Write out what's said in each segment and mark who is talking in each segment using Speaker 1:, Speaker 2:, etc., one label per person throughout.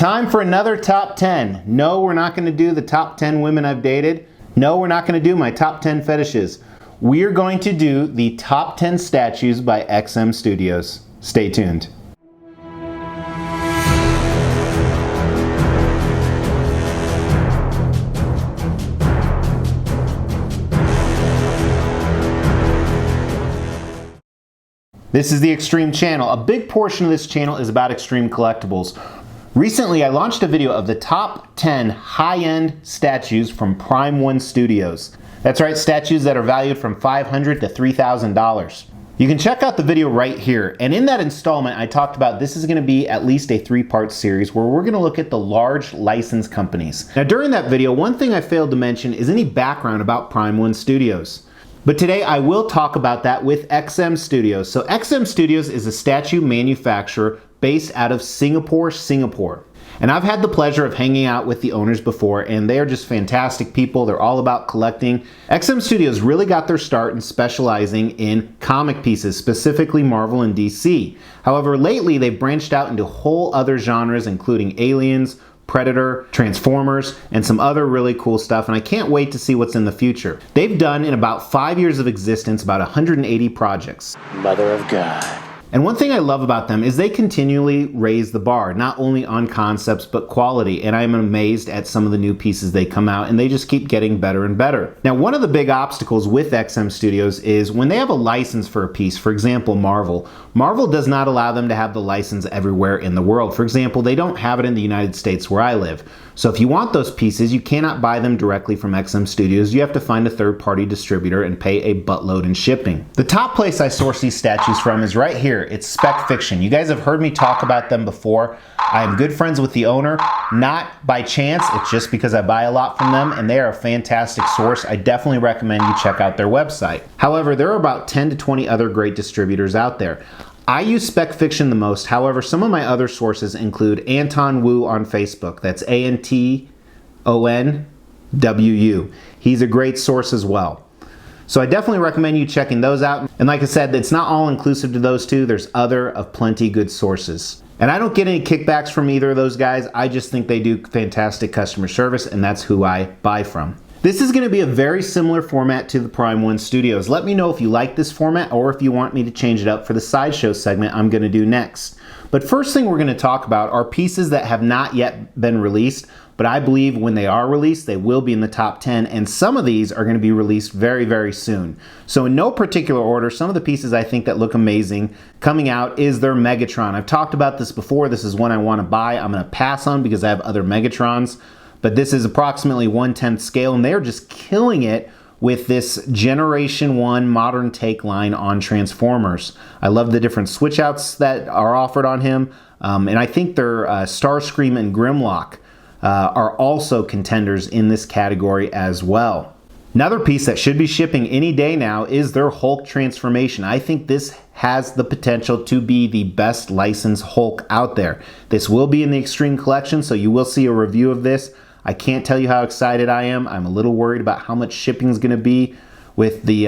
Speaker 1: Time for another top 10. No, we're not going to do the top 10 women I've dated. No, we're not going to do my top 10 fetishes. We are going to do the top 10 statues by XM Studios. Stay tuned. This is the Extreme channel. A big portion of this channel is about extreme collectibles. Recently, I launched a video of the top 10 high-end statues from Prime 1 Studios. That's right, statues that are valued from $500 to $3,000. You can check out the video right here. And in that installment, I talked about this is going to be at least a 3-part series where we're going to look at the large license companies. Now, during that video, one thing I failed to mention is any background about Prime 1 Studios. But today I will talk about that with XM Studios. So XM Studios is a statue manufacturer based out of Singapore. And I've had the pleasure of hanging out with the owners before, and they are just fantastic people. They're all about collecting. XM Studios really got their start in specializing in comic pieces, specifically Marvel and DC. However, lately they've branched out into whole other genres, including Aliens, Predator, Transformers, and some other really cool stuff, and I can't wait to see what's in the future. They've done, in about 5 years of existence, about 180 projects.
Speaker 2: Mother of God.
Speaker 1: And one thing I love about them is they continually raise the bar, not only on concepts, but quality. And I'm amazed at some of the new pieces they come out, and they just keep getting better and better. Now, one of the big obstacles with XM Studios is when they have a license for a piece, for example, Marvel does not allow them to have the license everywhere in the world. For example, they don't have it in the United States where I live. So if you want those pieces, you cannot buy them directly from XM Studios. You have to find a third-party distributor and pay a buttload in shipping. The top place I source these statues from is right here. It's Spec Fiction. You guys have heard me talk about them before. I am good friends with the owner, not by chance. It's just because I buy a lot from them, and they are a fantastic source. I definitely recommend you check out their website. However, there are about 10 to 20 other great distributors out there. I use Spec Fiction the most. However, some of my other sources include Anton Wu on Facebook. That's ANTONWU. He's a great source as well. So I definitely recommend you checking those out. And like I said, it's not all inclusive to those two. There's other of plenty good sources. And I don't get any kickbacks from either of those guys. I just think they do fantastic customer service, and that's who I buy from. This is going to be a very similar format to the Prime 1 Studios. Let me know if you like this format or if you want me to change it up for the sideshow segment I'm going to do next. But first thing we're going to talk about are pieces that have not yet been released, but I believe when they are released, they will be in the top 10, and some of these are going to be released very, very soon. So in no particular order, some of the pieces I think that look amazing coming out is their Megatron. I've talked about this before. This is one I want to buy. I'm going to pass on because I have other Megatrons. But this is approximately 1/10 scale, and they're just killing it with this Generation 1 modern take line on Transformers. I love the different switch outs that are offered on him, and I think their Starscream and Grimlock are also contenders in this category as well. Another piece that should be shipping any day now is their Hulk transformation. I think this has the potential to be the best licensed Hulk out there. This will be in the Extreme Collection, so you will see a review of this. I can't tell you how excited I am. I'm a little worried about how much shipping is going to be with the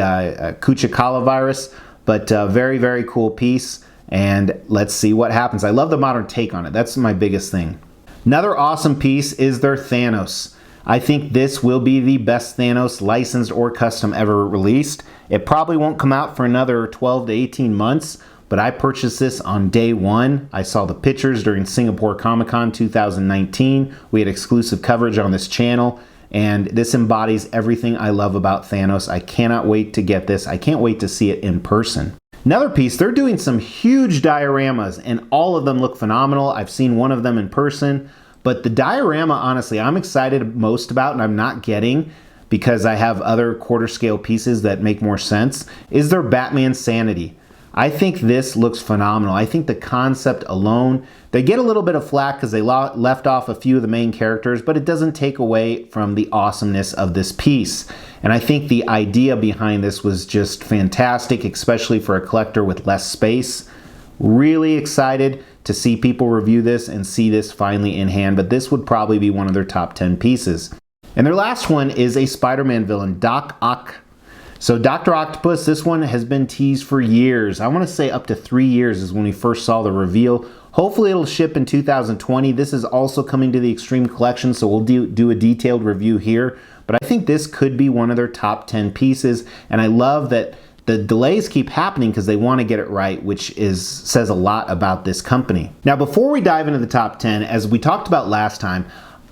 Speaker 1: Kuchikala virus, but very, very cool piece, and let's see what happens. I love the modern take on it. That's my biggest thing. Another awesome piece is their Thanos. I think this will be the best Thanos licensed or custom ever released. It probably won't come out for another 12 to 18 months, but I purchased this on day one. I saw the pictures during Singapore Comic-Con 2019. We had exclusive coverage on this channel, and this embodies everything I love about Thanos. I cannot wait to get this. I can't wait to see it in person. Another piece, they're doing some huge dioramas, and all of them look phenomenal. I've seen one of them in person, but the diorama, honestly, I'm excited most about, and I'm not getting because I have other quarter scale pieces that make more sense, is their Batman Sanity. I think this looks phenomenal. I think the concept alone, they get a little bit of flack because they left off a few of the main characters, but it doesn't take away from the awesomeness of this piece. And I think the idea behind this was just fantastic, especially for a collector with less space. Really excited to see people review this and see this finally in hand, but this would probably be one of their top 10 pieces. And their last one is a Spider-Man villain, Doc Ock. So Dr. Octopus, this one has been teased for years. I want to say up to 3 years is when we first saw the reveal. Hopefully it'll ship in 2020. This is also coming to the Extreme Collection, so we'll do a detailed review here. But I think this could be one of their top 10 pieces, and I love that the delays keep happening because they want to get it right, which says a lot about this company. Now, before we dive into the top 10, as we talked about last time,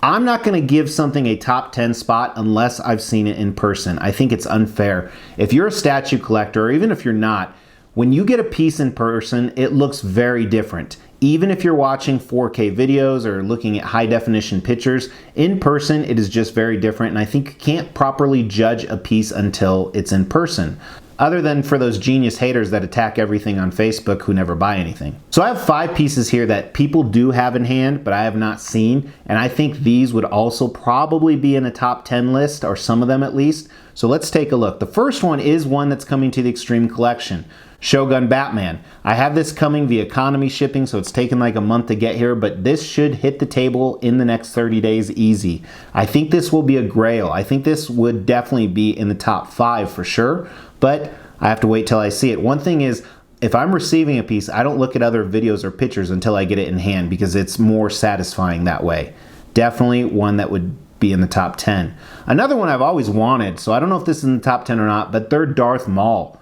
Speaker 1: I'm not going to give something a top 10 spot unless I've seen it in person. I think it's unfair. If you're a statue collector, or even if you're not, when you get a piece in person, it looks very different. Even if you're watching 4K videos or looking at high definition pictures, in person it is just very different, and I think you can't properly judge a piece until it's in person. Other than for those genius haters that attack everything on Facebook who never buy anything. So I have 5 pieces here that people do have in hand, but I have not seen, and I think these would also probably be in a top 10 list, or some of them at least. So let's take a look. The first one is one that's coming to the Extreme Collection. Shogun Batman. I have this coming via economy shipping, so it's taken like a month to get here, but this should hit the table in the next 30 days easy. I think this will be a grail. I think this would definitely be in the top 5 for sure, but I have to wait till I see it. One thing is, if I'm receiving a piece, I don't look at other videos or pictures until I get it in hand because it's more satisfying that way. Definitely one that would be in the top 10. Another one I've always wanted, so I don't know if this is in the top 10 or not, but they're Darth Maul.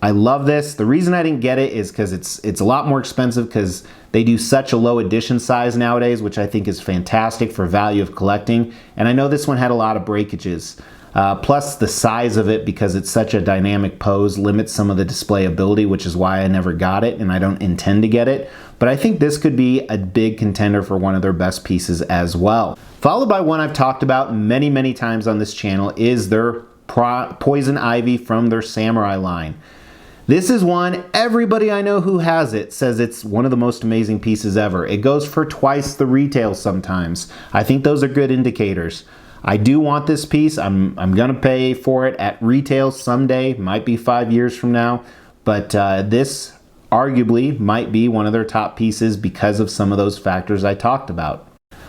Speaker 1: I love this. The reason I didn't get it is because it's a lot more expensive because they do such a low edition size nowadays, which I think is fantastic for value of collecting. And I know this one had a lot of breakages. Plus the size of it, because it's such a dynamic pose, limits some of the display ability, which is why I never got it and I don't intend to get it. But I think this could be a big contender for one of their best pieces as well. Followed by one I've talked about many, many times on this channel is their Poison Ivy from their Samurai line. This is one everybody I know who has it says it's one of the most amazing pieces ever. It goes for twice the retail sometimes. I think those are good indicators. I do want this piece. I'm gonna pay for it at retail someday, might be 5 years from now, but this arguably might be one of their top pieces because of some of those factors I talked about.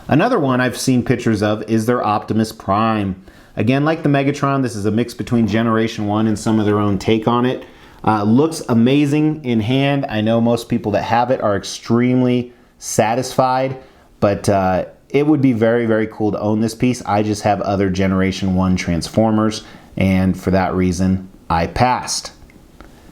Speaker 1: Another one I've seen pictures of is their Optimus Prime. Again, like the Megatron, this is a mix between Generation 1 and some of their own take on it. Looks amazing in hand. I know most people that have it are extremely satisfied, but it would be very, very cool to own this piece. I just have other Generation 1 Transformers, and for that reason, I passed.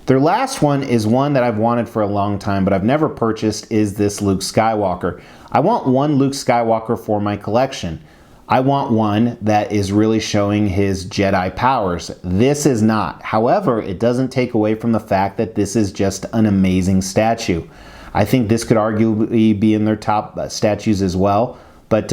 Speaker 1: Their last one is one that I've wanted for a long time, but I've never purchased, is this Luke Skywalker. I want one Luke Skywalker for my collection. I want one that is really showing his Jedi powers. This is not. However, it doesn't take away from the fact that this is just an amazing statue. I think this could arguably be in their top statues as well, but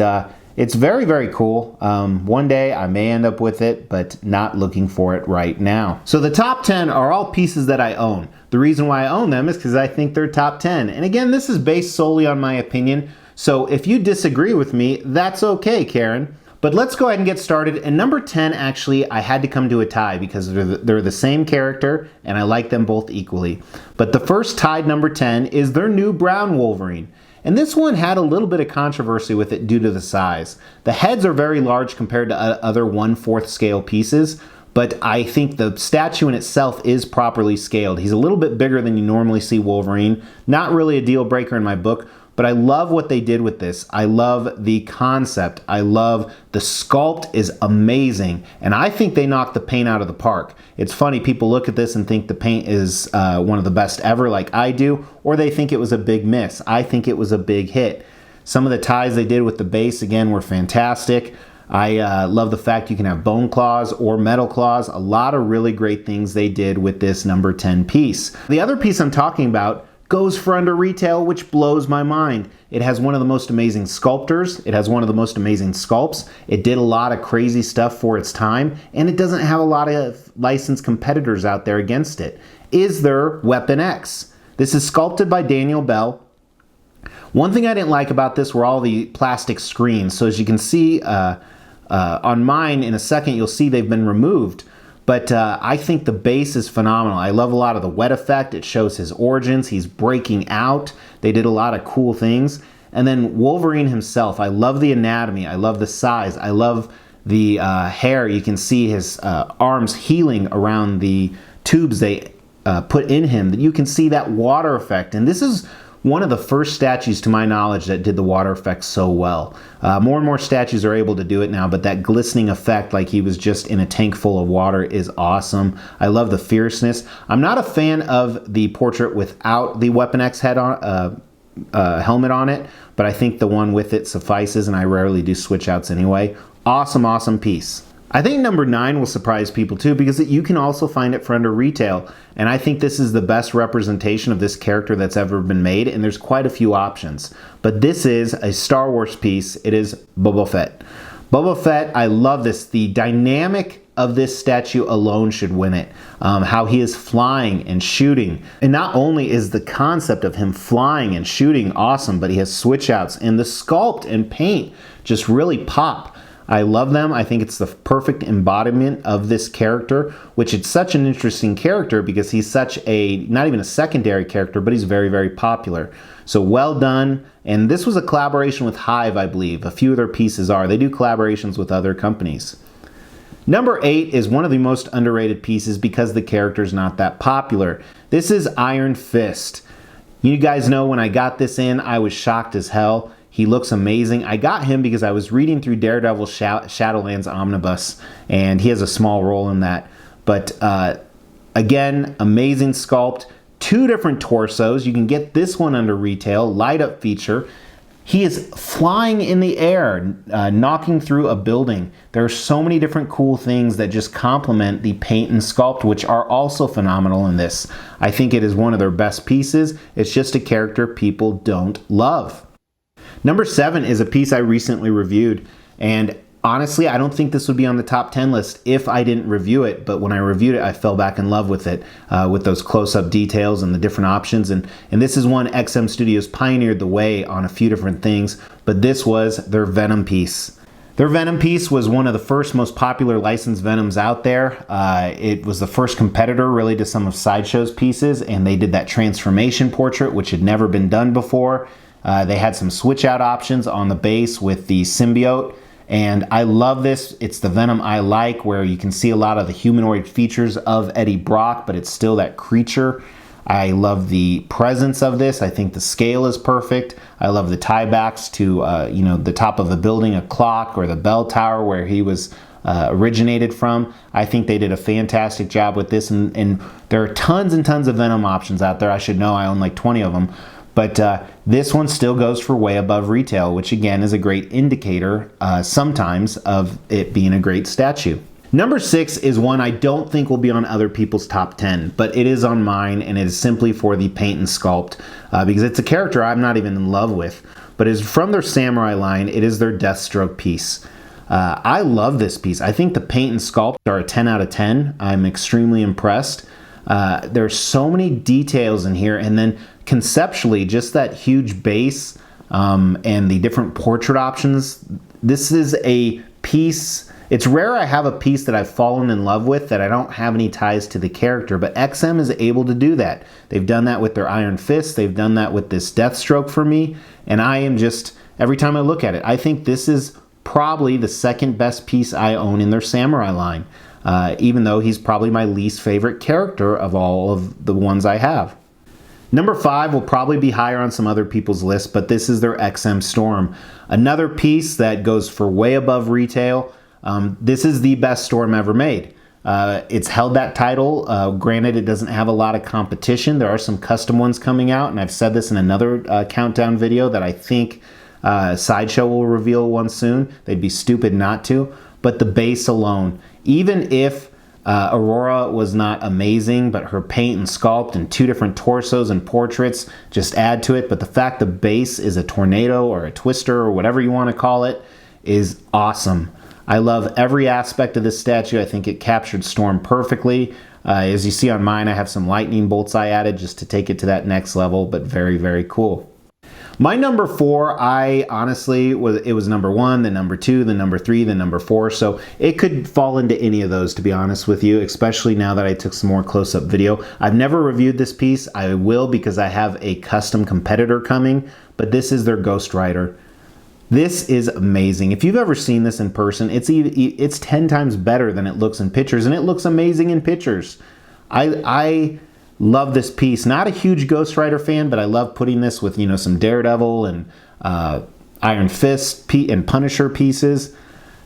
Speaker 1: it's very, very cool. One day I may end up with it, but not looking for it right now. So the top 10 are all pieces that I own. The reason why I own them is because I think they're top 10. And again, this is based solely on my opinion. So if you disagree with me, that's okay, Karen. But let's go ahead and get started. And number 10, actually, I had to come to a tie because they're the same character and I like them both equally. But the first tied number 10 is their new brown Wolverine. And this one had a little bit of controversy with it due to the size. The heads are very large compared to other 1/4 scale pieces, but I think the statue in itself is properly scaled. He's a little bit bigger than you normally see Wolverine. Not really a deal breaker in my book, but I love what they did with this. I love the concept. I love the sculpt is amazing. And I think they knocked the paint out of the park. It's funny, people look at this and think the paint is one of the best ever like I do, or they think it was a big miss. I think it was a big hit. Some of the ties they did with the base, again, were fantastic. I love the fact you can have bone claws or metal claws. A lot of really great things they did with this number 10 piece. The other piece I'm talking about goes for under retail, which blows my mind. It has one of the most amazing sculptors. It has one of the most amazing sculpts. It did a lot of crazy stuff for its time, and it doesn't have a lot of licensed competitors out there against it. Is their Weapon X. This is sculpted by Daniel Bell. One thing I didn't like about this were all the plastic screens. So as you can see on mine, in a second you'll see they've been removed. But I think the base is phenomenal. I love a lot of the wet effect. It shows his origins. He's breaking out. They did a lot of cool things. And then Wolverine himself. I love the anatomy. I love the size. I love the hair, you can see his arms healing around the tubes they put in him. You can see that water effect, and this is one of the first statues to my knowledge that did the water effect so well. More and more statues are able to do it now, but that glistening effect like he was just in a tank full of water is awesome. I love the fierceness. I'm not a fan of the portrait without the Weapon X head on helmet on it, but I think the one with it suffices, and I rarely do switch outs anyway. Awesome, awesome piece. I think number 9 will surprise people too, because you can also find it for under retail, and I think this is the best representation of this character that's ever been made, and there's quite a few options. But this is a Star Wars piece. It is Boba Fett. Boba Fett, I love this. The dynamic of this statue alone should win it. How he is flying and shooting. And not only is the concept of him flying and shooting awesome, but he has switch outs, and the sculpt and paint just really pop. I love them. I think it's the perfect embodiment of this character, which it's such an interesting character because he's such a, not even a secondary character, but he's very, very popular. So well done. And this was a collaboration with Hive, I believe. A few of their pieces are. They do collaborations with other companies. Number 8 is one of the most underrated pieces because the character's not that popular. This is Iron Fist. You guys know when I got this in, I was shocked as hell. He looks amazing. I got him because I was reading through Daredevil Shadowlands Omnibus, and he has a small role in that. But again, amazing sculpt. 2 different torsos. You can get this one under retail, light up feature. He is flying in the air, knocking through a building. There are so many different cool things that just complement the paint and sculpt, which are also phenomenal in this. I think it is one of their best pieces. It's just a character people don't love. Number 7 is a piece I recently reviewed, and honestly, I don't think this would be on the top 10 list if I didn't review it, but when I reviewed it, I fell back in love with it, with those close-up details and the different options, and this is one XM Studios pioneered the way on a few different things, but this was their Venom Piece. Their Venom Piece was one of the first most popular licensed Venoms out there. It was the first competitor really to some of Sideshow's pieces, and they did that transformation portrait, which had never been done before. They had some switch out options on the base with the symbiote, and I love this. It's the Venom I like, where you can see a lot of the humanoid features of Eddie Brock, but it's still that creature. I love the presence of this. I think the scale is perfect. I love the tiebacks to the top of the building, a clock, or the bell tower where he was originated from. I think they did a fantastic job with this, and there are tons and tons of Venom options out there. I should know, I own like 20 of them. But this one still goes for way above retail, which again is a great indicator sometimes of it being a great statue. Number 6 is one I don't think will be on other people's top 10, but it is on mine, and it is simply for the paint and sculpt, because it's a character I'm not even in love with, but it's from their Samurai line. It is their Deathstroke piece. I love this piece. I think the paint and sculpt are a 10 out of 10. I'm extremely impressed. There's so many details in here, and then conceptually, just that huge base and the different portrait options. This is a piece. It's rare I have a piece that I've fallen in love with that I don't have any ties to the character, but XM is able to do that. They've done that with their Iron Fist. They've done that with this Deathstroke for me, and I am just, every time I look at it, I think this is probably the second best piece I own in their Samurai line, even though he's probably my least favorite character of all of the ones I have. Number 5 will probably be higher on some other people's lists, but this is their XM Storm. Another piece that goes for way above retail. This is the best Storm ever made. It's held that title. Granted, it doesn't have a lot of competition. There are some custom ones coming out, and I've said this in another countdown video that I think Sideshow will reveal one soon. They'd be stupid not to. But the base alone, even if Aurora was not amazing, but her paint and sculpt and 2 different torsos and portraits just add to it. But the fact the base is a tornado or a twister or whatever you want to call it is awesome. I love every aspect of this statue. I think it captured Storm perfectly. As you see on mine, I have some lightning bolts I added just to take it to that next level, but very, very cool. My number 4, I honestly, it was number 1, then number 2, then number 3, then number 4. So it could fall into any of those, to be honest with you, especially now that I took some more close-up video. I've never reviewed this piece. I will because I have a custom competitor coming, but this is their Ghostwriter. This is amazing. If you've ever seen this in person, it's 10 times better than it looks in pictures, and it looks amazing in pictures. I love this piece. Not a huge Ghostwriter fan, but I love putting this with, some Daredevil and Iron Fist and Punisher pieces.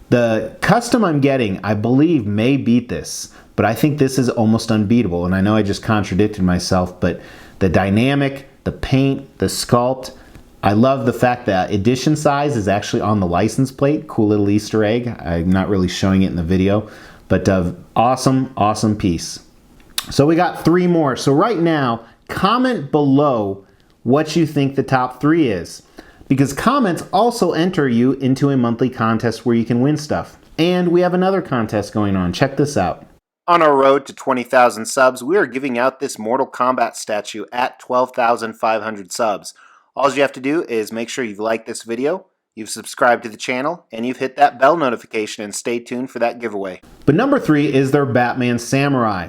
Speaker 1: The custom I'm getting, I believe, may beat this, but I think this is almost unbeatable. And I know I just contradicted myself, but the dynamic, the paint, the sculpt, I love the fact that edition size is actually on the license plate. Cool little Easter egg. I'm not really showing it in the video, but awesome, awesome piece. So we got 3 more. So right now, comment below what you think the top 3 is, because comments also enter you into a monthly contest where you can win stuff. And we have another contest going on. Check this out. On our road to 20,000 subs, we are giving out this Mortal Kombat statue at 12,500 subs. All you have to do is make sure you've liked this video, you've subscribed to the channel, and you've hit that bell notification, and stay tuned for that giveaway. But number 3 is their Batman Samurai.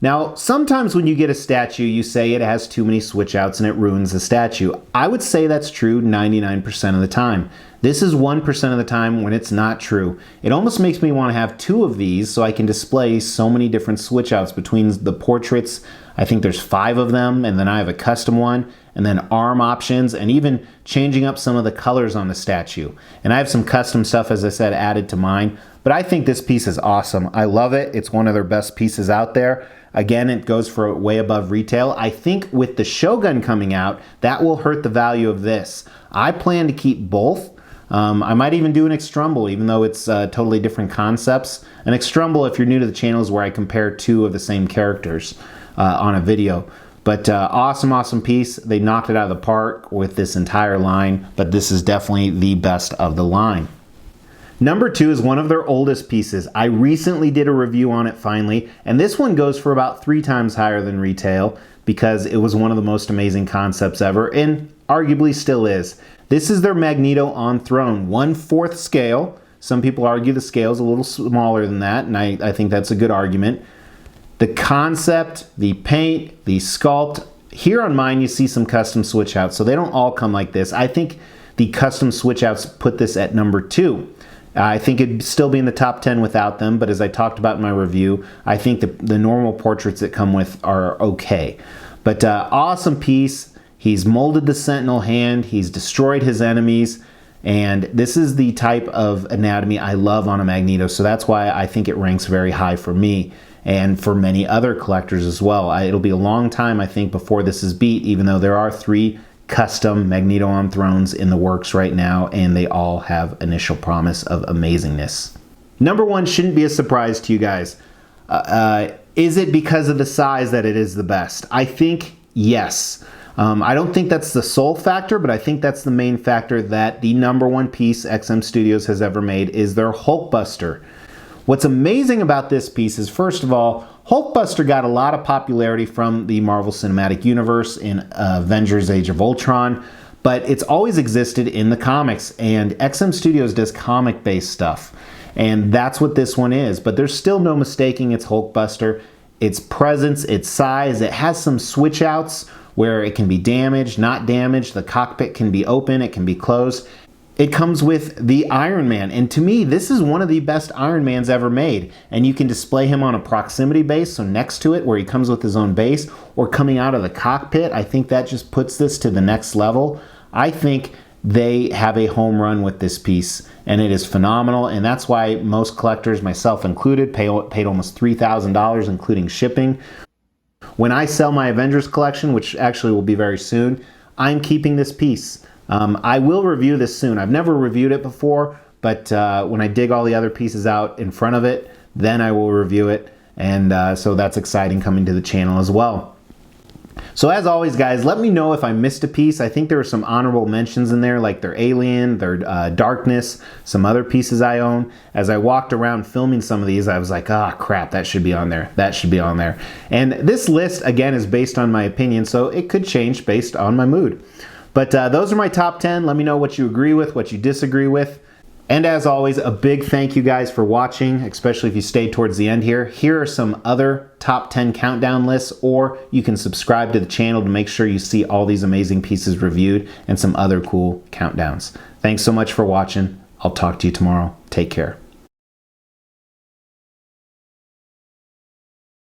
Speaker 1: Now, sometimes when you get a statue, you say it has too many switch outs and it ruins the statue. I would say that's true 99% of the time. This is 1% of the time when it's not true. It almost makes me want to have 2 of these so I can display so many different switch outs between the portraits. I think there's 5 of them, and then I have a custom one, and then arm options, and even changing up some of the colors on the statue. And I have some custom stuff, as I said, added to mine. But I think this piece is awesome. I love it. It's one of their best pieces out there. Again, it goes for way above retail. I think with the Shogun coming out, that will hurt the value of this. I plan to keep both. I might even do an Extrumble, even though it's totally different concepts. An Extrumble, if you're new to the channel, is where I compare 2 of the same characters on a video. But awesome, awesome piece. They knocked it out of the park with this entire line, but this is definitely the best of the line. Number 2 is one of their oldest pieces. I recently did a review on it finally, and this one goes for about 3 times higher than retail because it was one of the most amazing concepts ever, and arguably still is. This is their Magneto on throne, 1/4 scale. Some people argue the scale is a little smaller than that, and I think that's a good argument. The concept, the paint, the sculpt. Here on mine, you see some custom switch outs, so they don't all come like this. I think the custom switch outs put this at number 2. I think it'd still be in the top 10 without them, but as I talked about in my review, I think the normal portraits that come with are okay. But awesome piece. He's molded the Sentinel hand. He's destroyed his enemies. And this is the type of anatomy I love on a Magneto, so that's why I think it ranks very high for me and for many other collectors as well. It'll be a long time, I think, before this is beat, even though there are 3 custom Magneto on thrones in the works right now, and they all have initial promise of amazingness. Number 1 shouldn't be a surprise to you guys. Is it because of the size that it is the best? I think yes. I don't think that's the sole factor, but I think that's the main factor that the number 1 piece XM Studios has ever made is their Hulkbuster. What's amazing about this piece is, first of all, Hulkbuster got a lot of popularity from the Marvel Cinematic Universe in Avengers Age of Ultron, but it's always existed in the comics, and XM Studios does comic-based stuff, and that's what this one is. But there's still no mistaking it's Hulkbuster. Its presence, its size, it has some switch outs where it can be damaged, not damaged, the cockpit can be open, it can be closed. It comes with the Iron Man, and to me, this is one of the best Iron Mans ever made. And you can display him on a proximity base, so next to it, where he comes with his own base, or coming out of the cockpit. I think that just puts this to the next level. I think they have a home run with this piece, and it is phenomenal, and that's why most collectors, myself included, paid almost $3,000, including shipping. When I sell my Avengers collection, which actually will be very soon, I'm keeping this piece. I will review this soon. I've never reviewed it before, but when I dig all the other pieces out in front of it, then I will review it, and so that's exciting coming to the channel as well. So as always, guys, let me know if I missed a piece. I think there were some honorable mentions in there, like their Alien, their Darkness, some other pieces I own. As I walked around filming some of these, I was like, ah, crap, that should be on there. That should be on there. And this list, again, is based on my opinion, so it could change based on my mood. But those are my top 10. Let me know what you agree with, what you disagree with. And as always, a big thank you guys for watching, especially if you stayed towards the end here. Here are some other top 10 countdown lists, or you can subscribe to the channel to make sure you see all these amazing pieces reviewed and some other cool countdowns. Thanks so much for watching. I'll talk to you tomorrow. Take care.